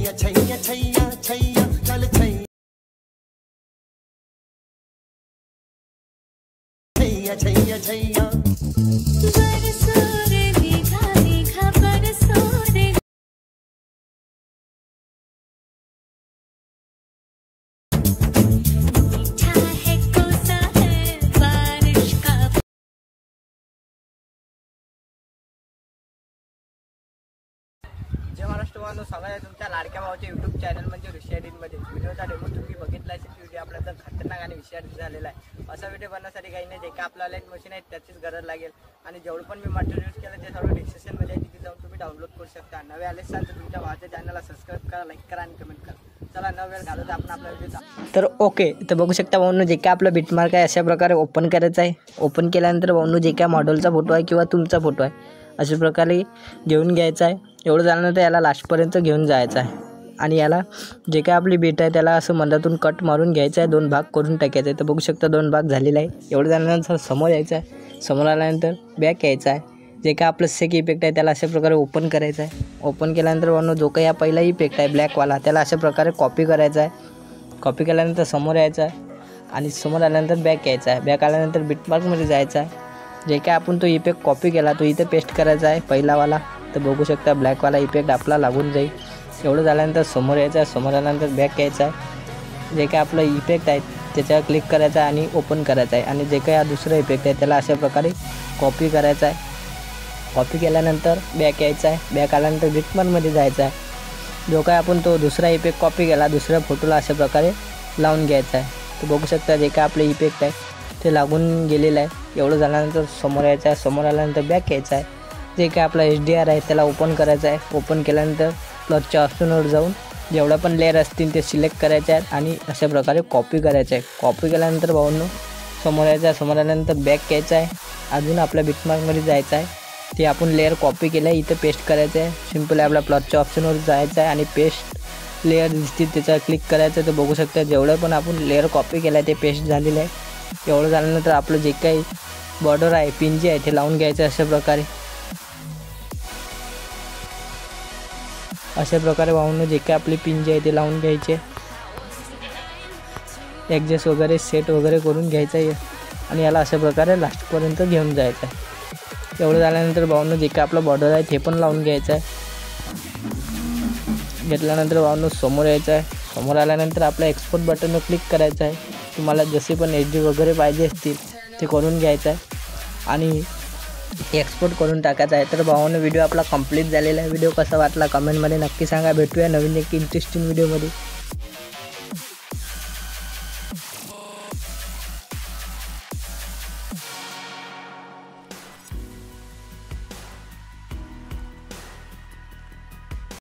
छैया छैया छैया छैया चल छैया छैया छैया छैया बरसो रे मेघा मेघा बरसो रे मीठा है कोसा है बारिश का। जय महाराष्ट्र बांधव, स्वागत आहे तुमच्या लाडक्या भावाच्या यूट्यूब चॅनल म्हणजे ऋषियाडीमध्ये। व्हिडिओचा डेमो तुम्ही बघितला असेल। व्हिडिओ आपल्याला खतरनाक आणि विषयार्थ झालेला आहे। असा व्हिडिओ बनवण्यासाठी काही नाही, जे का आपल्याला एक मशीन आहे त्याचीच गरज लागेल आणि जेवढं पण मी मटेरियल यूज केलं ते सर्व डिस्क्रिप्शनमध्ये आहे, तिथे जाऊन तुम्ही डाउनलोड करू शकता। नवे आले असाल तर तुमच्या भावाच्या चॅनलला सबस्क्राईब करा, लाईक करा आणि कमेंट करा। चला न वेळ घालवता आपण आपला व्हिडिओ तर ओके तर बघू शकता भाऊंनो, जे काय आपला बिटमार्क आहे अशा प्रकारे ओपन करायचं आहे। ओपन केल्यानंतर भाऊंनो जे काय मॉडेलचा फोटो आहे किंवा तुमचा फोटो आहे अशा प्रकारे घेऊन घ्यायचा आहे। एवढं झाल्यानंतर याला लास्टपर्यंत घेऊन जायचं आहे आणि याला जे काय आपली बीट आहे त्याला असं मधातून कट मारून घ्यायचं आहे, 2 भाग करून टाकायचं आहे। तर बघू शकता 2 भाग झालेला आहे। एवढं झाल्यानंतर समोर यायचं आहे, समोर आल्यानंतर बॅक यायचं आहे। जे काय आपलं सेक इफेक्ट आहे त्याला अशा प्रकारे ओपन करायचं आहे। ओपन केल्यानंतर भाऊंनो जो काही हा पहिला इफेक्ट आहे ब्लॅकवाला त्याला अशा प्रकारे कॉपी करायचा आहे। कॉपी केल्यानंतर समोर यायचं आहे आणि समोर आल्यानंतर बॅक यायचं आहे। बॅक आल्यानंतर बिटमार्कमध्ये जायचं आहे। जे काय आपण तो इफेक्ट कॉपी केला तो इथे पेस्ट करायचा आहे पहिलावाला। तर बघू शकता ब्लॅकवाला इफेक्ट आपला लागून जाईल। एवढं झाल्यानंतर समोर यायचं आहे, समोर आल्यानंतर बॅक यायचं आहे। जे काय आपलं इफेक्ट आहे त्याच्यावर क्लिक करायचं आहे आणि ओपन करायचं आहे आणि जे काही हा दुसरा इफेक्ट आहे त्याला अशा प्रकारे कॉपी करायचा आहे। कॉपी केल्यानंतर बॅक यायचं आहे। बॅक आल्यानंतर बिटमार्कमध्ये जायचं आहे। जो काय आपण तो दुसरा इफेक्ट कॉपी केला दुसऱ्या फोटोला अशा प्रकारे लावून घ्यायचा आहे। तर बघू शकता जे काय आपले इफेक्ट आहे ते लागून गेलेलं आहे। एवढं झाल्यानंतर समोर यायचं आहे, समोर आल्यानंतर बॅक यायचं आहे। जे काय आपला HDR आहे त्याला ओपन करायचं आहे। ओपन केल्यानंतर प्लसच्या ऑप्शनवर जाऊन जेवढा पण लेअर असतील ते सिलेक्ट करायचे आहेत आणि अशा प्रकारे कॉपी करायचं आहे। कॉपी केल्यानंतर भाऊंनो समोर यायचं आहे, समोर आल्यानंतर बॅक यायचं आहे। अजून आपल्या बिटमार्कमध्ये जायचं आहे, ते आपण लेअर कॉपी केलं आहे इथं पेस्ट करायचं आहे। सिम्पल आपल्या प्लसच्या ऑप्शनवर जायचं आहे आणि पेस्ट लेअर दिसतील त्याच्यावर क्लिक करायचं आहे। तर बघू शकता जेवढं पण आपण लेअर कॉपी केलं आहे ते पेस्ट झालेलं आहे। एवढं झाल्यानंतर आपलं जे काही बॉर्डर आहे पिन जे आहे ते लावून घ्यायचं अशा प्रकारे। अशा प्रकारे भाऊंनो जे काय आपली पिन जे आहे ते लावून घ्यायचे, ॲडजस्ट वगैरे सेट वगैरे करून घ्यायचं आहे आणि याला अशा प्रकारे लास्टपर्यंत घेऊन जायचं आहे। एवढं झाल्यानंतर भाऊंनो जे काय आपला बॉर्डर आहे ते पण लावून घ्यायचं आहे। घेतल्यानंतर भाऊंनो समोर यायचं आहे, समोर आल्यानंतर आपल्या एक्सपोर्ट बटनवर क्लिक करायचं आहे। तुम्हाला जसे पण HD वगैरे पाहिजे असतील ते करून घ्यायचं आहे आणि एक्सपोर्ट करून टाकायचं आहे। तर भावांनो व्हिडिओ आपला कंप्लीट झालेला आहे। व्हिडिओ कसा वाटला कमेंटमध्ये नक्की सांगा। भेटूया नवीन एक इंटरेस्टिंग व्हिडिओमध्ये।